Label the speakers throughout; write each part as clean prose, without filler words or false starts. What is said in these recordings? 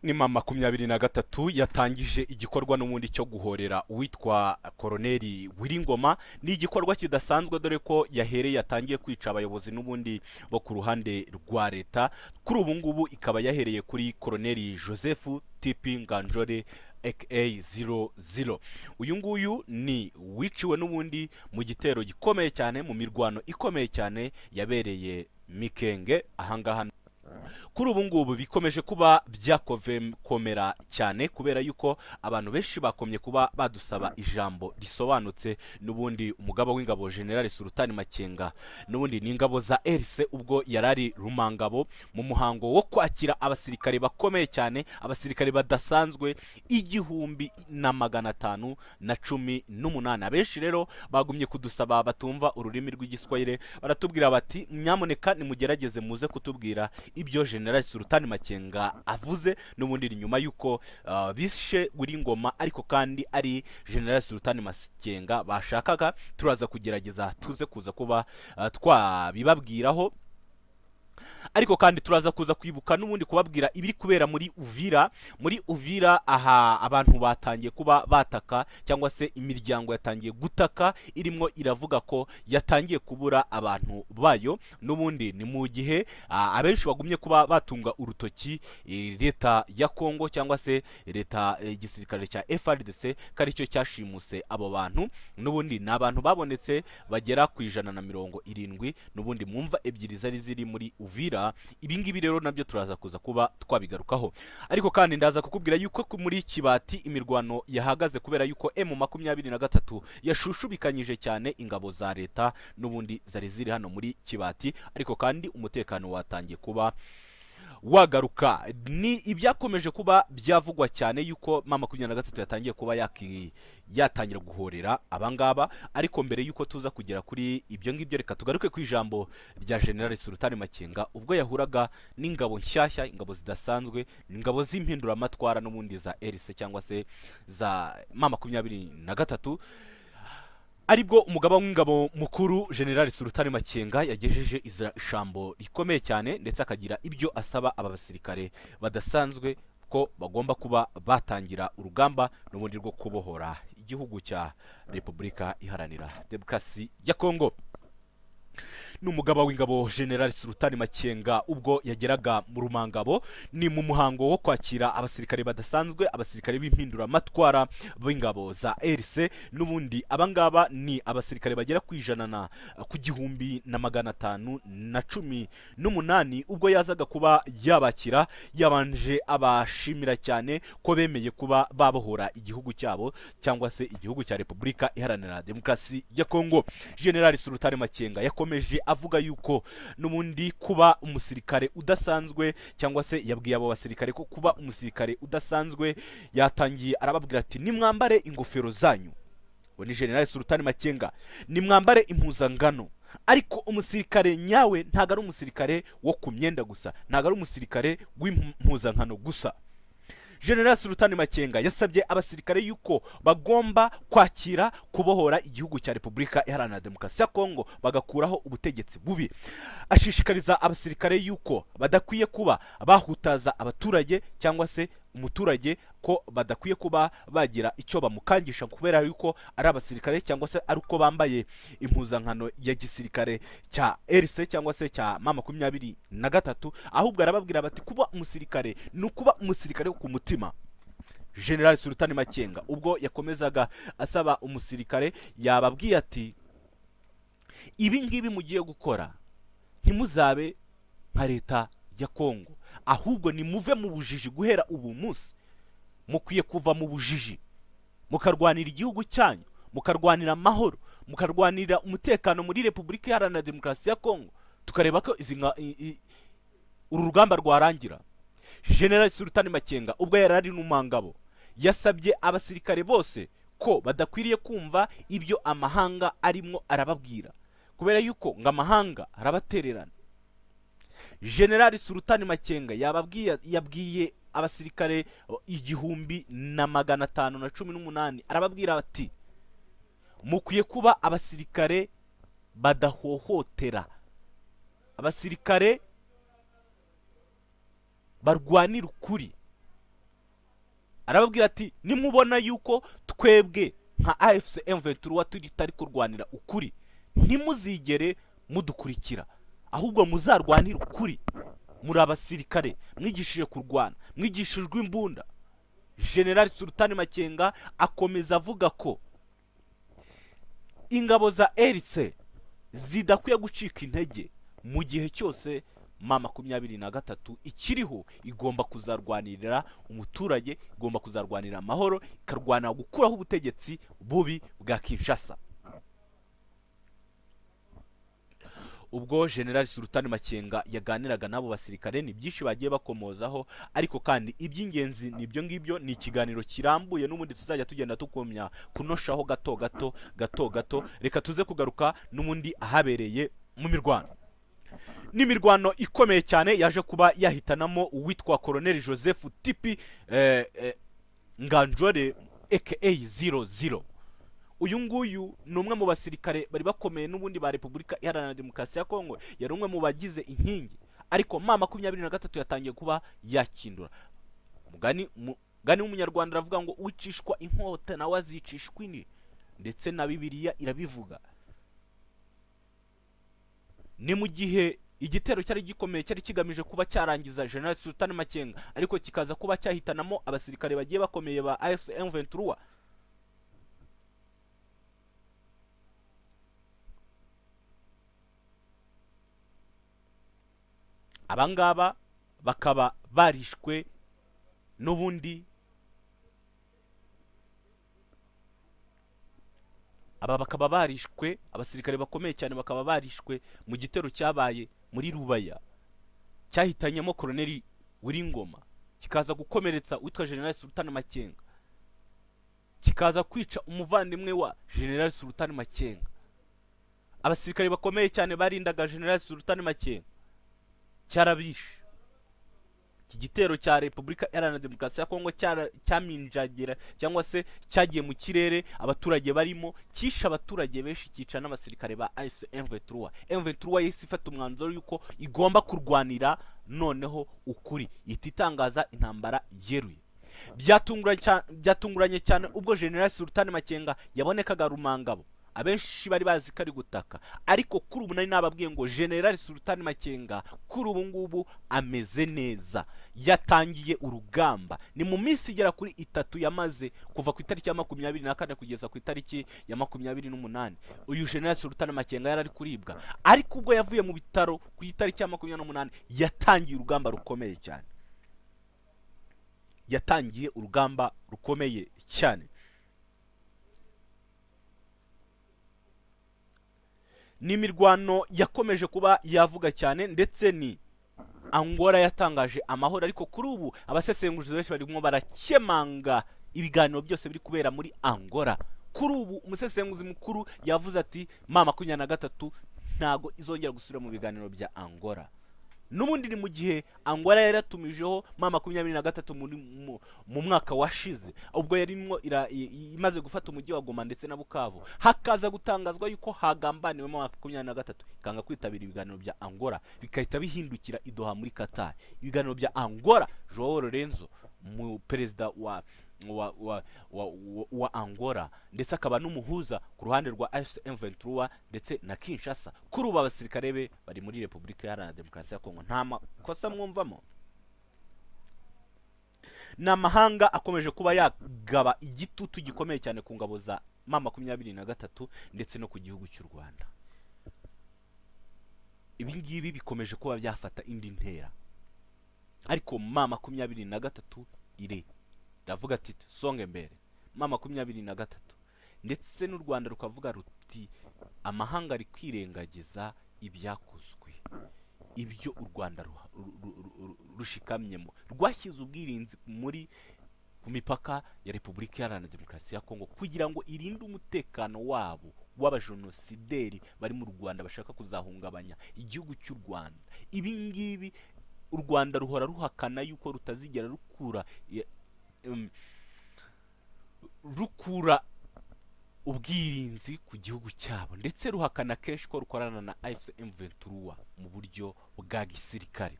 Speaker 1: ni mama 23 yatangije igikorwa n'ubundi cyo guhorera uwitwa Koloneli Wiringoma. Ni igikorwa kidasanzwe dore ko yahereye yatangiye kwica abayobozi n'ubundi bo ku ruhande rwa leta. Kuri ubu ngubu ikaba yahereye kuri Koloneli Joseph Tipi Nganjore AK00. Uyu nguyu ni wiciwe n'ubundi mu gitero gikomeye cyane, mu mirwano ikomeye cyane yabereye Mikenge ahangaha. Kuri ubu ngubu bikomeje kuba byakomera cyane kubera yuko abantu benshi bakomye kuba badusaba ijambo risobanutse. N'ubundi umugaba w'ingabo General Sultan Makenga n'ubundi ni ingabo za RC ubwo yarari Rumangabo mu muhango wo kwakira abasirikare bakomeye cyane, abasirikare badasanzwe 1518. Abenshi rero bagumye kudusaba batumva ururimi rw'igiswahili, baratubwira bati nyamuneka nimugerageze muze kutubwira ibyo General Sultan Makenga avuze. N'ubundi nyuma yuko bishe Wiringoma ariko kandi ari General Sultan Makenga bashakaga, turaza kugerageza tuze kuza kuba twabibabwiraho. Ariko kandi turaza kuza kwibuka n'ubundi kubabwira ibiri kubera muri Uvira aha abantu batangiye kuba bataka cyangwa se imiryango yatangiye gutaka irimo iravuga ko yatangiye kubura abantu bayo. N'ubundi ni mu gihe abenshi bagumye kuba batunga urutoki leta ya Kongo cyangwa se leta igisirikare cya FARDC kari cyo cyashimuse abo bantu. N'ubundi ni abantu babonetse bagera ku 170. N'ubundi mwumva ebyiri zari ziri muri Uvira. Ibi ngibi rero nabyo turaza kuza kuba twabigarukaho. Ariko kandi ndaza kukubwira yuko muri Kibati imirwano yahagaze kubera yuko M23 yashushubikanyije cyane ingabo za leta n'ubundi zari ziri hano muri Kibati. Ariko kandi umutekano watangiye kuba wagaruka. Ni ibyakomeje kuba byavugwa cyane yuko mama 23 yatangiye kuba yatangira guhorera abangaba. Ariko mbere yuko tuza kugera kuri ibyo ngibyo, reka tugaruke ku ijambo rya General Sultan Makenga ubwo yahuraga n'ingabo nshyashya, ingabo zidasanzwe, ingabo z'impinduramatwara n'ubundi za RC cyangwa se za mama 23. Aribwo umugaba w'ingabo mukuru General Sultan Makenga yagejeje ijambo rikomeye cyane ndetse akagira ibyo asaba aba basirikare badasanzwe ko bagomba kuba batangira urugamba n'ubundi rwo kubohora igihugu cya Repubulika Iharanira Demokarasi ya Kongo. N'umugaba w'ingabo General Sultan Makenga ubwo yageraga mu Rumangabo ni mu muhango wo kwakira abasirikare badasanzwe, abasirikare b'impinduramatwara b'ingabo za RC. N'ubundi abangaba ni abasirikare bagera ku 1518 ubwo yazaga kuba yabakira. Yabanje abashimira cyane ko bemeye kuba babohora igihugu cyabo cyangwa se igihugu cya Repubulika Iharanira Demokarasi ya Kongo. General Sultan Makenga yakomeje avuga yuko n'ubundi kuba umusirikare udasanzwe cyangwa se yabwiye abo basirikare ko kuba umusirikare udasanzwe yatangiye arababwira ati nimwambare ingofero zanyu. We ni General Sultan Makenga, nimwambare impuzangano. Ariko umusirikare nyawe ntago ari umusirikare wo ku myenda gusa, ntago ari umusirikare w'impuzankano gusa. General Sultan Makenga yasabye abasirikare yuko bagomba kwakira kubohora igihugu cya Repubulika Iharanira Demokarasi ya Kongo bagakuraho ubutegetsi bubi. Ashishikariza abasirikare yuko badakwiye kuba bahutaza abaturage cyangwa se umuturage, ko badakwiye kuba bagira icyo bamukangisha kubera yuko ari abasirikare cyangwa se ari uko bambaye impuzankano ya gisirikare cya RC cyangwa se cya mama 23. Ahubwo arababwira bati kuba umusirikare nukuba umusirikare ku mutima. General Sultan Makenga ubwo yakomezaga asaba umusirikare yababwiye ati ibi ngibi mugiye gukora ntimuzabe nka leta ya Kongo, ahubwo ni muve mu bujiji guhera ubu munsi. Mukwiye kuva mu bujiji mukarwanira igihugu cyanyu, mukarwanira amahoro, mukarwanira umutekano muri Repubulika Iharanira Demokarasi ya Kongo, tukareba ko uru rugamba rwarangira. General Sultan Makenga ubwo yarari n'umangabo yasabye abasirikare bose ko badakwiriye kumva ibyo amahanga arimo arababwira kubera yuko ngo amahanga arabatererana. General Sultan Makenga yabwiye abasirikare 1518 arababwira ati mukwiye kuba abasirikare badahohotera, abasirikare barwanira ukuri, arababwira ati nimubona yuko twebwe nka AFC M23 tutari kurwanira ukuri, ntimuzigere mudukurikira, ahubwo muzarwanira ukuri. Muri abasirikare mwigishije kurwana, mwigishijwe imbunda. General Sultan Makenga akomeza avuga ko ingabo za RC zidakwiye gucika intege mu gihe cyose M23 ikiriho. Igomba kuzarwanirira umuturage, igomba kuzarwanira amahoro, ikarwana gukuraho ubutegetsi bubi bwa Kinshasa. Ubwo General Sultan Makenga yaganiraga nabo basirikare, ni byinshi bagiye bakomozaho, ariko kandi iby'ingenzi nibyo ngibyo. Ni ikiganiro kirambuye n'ubundi tuzajya tugenda tukomya kunoshaho gato gato. Reka tuze kugaruka n'ubundi ahabereye mu mirwano. N'imirwano ikomeye cyane yaje kuba yahitanamo uwitwa Colonel Joseph Tipi Nganjore aka 00. Uyu nguyu ni umwe mu basirikare bari bakomeye n'ubundi ba Repubulika Iharanira Demokarasi ya Kongo, yari umwe mu bagize inkingi, ariko M23 yatangiye kuba yakindura. Mugani w'umunyarwanda aravuga ngo wicishwa inkota nawe azicishwa indi, ndetse na Bibiliya irabivuga. Ni mu gihe igitero cyari gikomeye cyari kigamije kuba cyarangiza General Sultan Makenga, ariko kikaza kuba cyahitanamo abasirikare bagiye bakomeye ba AFC M23. Abangaba bakaba barishwe n'ubundi, bakaba barishwe, abasirikare bakomeye cyane bakaba barishwe mu gitero cyabaye muri Rubaya, cyahitanyemo Colonel Wiringoma, kikaza gukomeretsa witwa General Sultan Makenga, kikaza kwica umuvandimwe wa General Sultan Makenga. Abasirikare bakomeye cyane barindaga General Sultan Makenga cyarabishe. Iki gitero cya Repubulika Iharanira Demokarasi ya Kongo cyaminjagira cyangwa se cyagiye mu kirere, abaturage barimo, kisha abaturage benshi, cyica n'abasirikare ba AFC M23. M23 yise ifata umwanzuro yuko igomba kurwanira noneho ukuri, ititangaza intambara yeruye. Byatunguranye cyane ubwo General Sultan Makenga yabonekaga Rumangabo. Abenshi bari bazi ko ari gutaka, ariko kuri ubu nari nababwiye ngo General Sultan Makenga kuri ubu ngubu ameze neza, yatangiye urugamba. Ni mu minsi igera kuri 3 yamaze, kuva ku itariki ya 24 kugeza ku itariki ya 28. Uyu General Sultan Makenga yarari kuribwa, ariko ubwo yavuye mu bitaro ku itariki ya 28 yatangiye urugamba rukomeye cyane, yatangiye urugamba rukomeye cyane. N'imirwano yakomeje kuba yavuga cyane, ndetse ni Angola yatangaje amahoro, ariko kuri ubu abasesenguzi benshi barimo barakemanga ibiganiro byose biri kubera muri Angola. Kuri ubu umusesenguzi mukuru yavuze ati M23 ntago izongera gusubira mu biganiro bya Angola. N'ubundi ni mu gihe Angola yaratumijeho M23 mu mwaka washize, ubwo yarimo imaze gufata umujyi wa Goma ndetse na Bukavu, hakaza gutangazwa yuko hagambaniwe M23 ikanga kwitabira ibiganiro bya Angola, bikahita bihindukira idoha muri Qatar. Ibiganiro bya Angola, Joao Lorenzo, mu perezida wa Angola, ndetse akaba n'umuhuza ku ruhande rwa AFC M23 ndetse na Kinshasa. Kuri ubu abasirikare be bari muri Repubulika Iharanira Demokarasi ya Kongo. Nta makosa mwumvamo. N'amahanga akomeje kuba yagaba igitutu gikomeye cyane ku ngabo za M23 ndetse no ku gihugu cy'u Rwanda. Ibi ngibi bikomeje kuba byafata indi ntera, ariko M23 ndavuga ati songe mbere. M23 ndetse n'u Rwanda rukavuga ruti amahanga ari kwirengagiza ibyakozwe, ibyo u Rwanda rushikamyemo. Rwashyize ubwirinzi ku mipaka ya Repubulika Iharanira Demokarasi ya Kongo kugira ngo irinde umutekano wabo w'abajenosideri bari mu Rwanda bashaka kuzahungabanya igihugu cy'u Rwanda. Ibi ngibi u Rwanda ruhora ruhakana yuko rutazigera rukura ubwirinzi ku gihugu cyabo, ndetse ruhakana kenshi ko rukorana na AFC M23 mu buryo bwa gisirikare.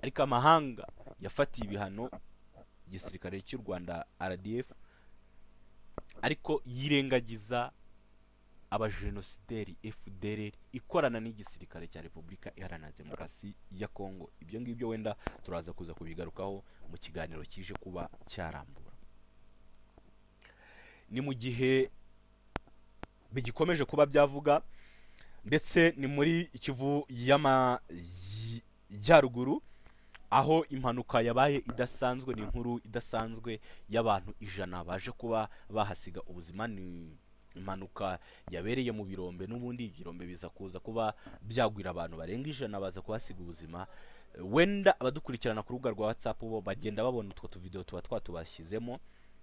Speaker 1: Ariko amahanga yafatiye ibihano igisirikare cy'u Rwanda RDF, ariko yirengagiza abajenosideri FDLR ikorana n'igisirikare cya Repubulika Iharanira Demokarasi ya Kongo. Ibyo ngibyo wenda turaza kuza kubigarukaho mu kiganiro kije kuba cyarambura. Ni mu gihe bigikomeje kuba byavuga, ndetse ni muri Kivu y'Amajyaruguru aho impanuka yabaye idasanzwe, ni inkuru idasanzwe y'abantu 100 baje kuba bahasiga ubuzima. Ni impanuka yabereye mu Birombe, n'ubundi Birombe biza kuza kuba byagwira abantu barenga 100 baza kuhasiga ubuzima. Wenda abadukurikirana ku rubuga rwa WhatsApp bo bagenda babona utwo tuvideo tuba twatubashyizemo,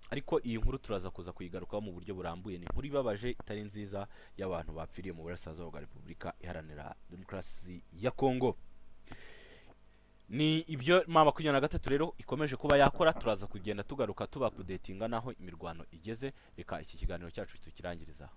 Speaker 1: ariko iyi nkuru turaza kuza kuyigarukaho mu buryo burambuye. Ni inkuru ibabaje itari nziza y'abantu bapfiriye mu burasirazuba bwa Repubulika Iharanira Demokarasi ya Kongo. Ni ibyo M23 rero ikomeje kuba yakora. Turaza kugenda tugaruka tuba updatinga naho imirwano igeze. Reka iki kiganiro cyacu tukirangiriza.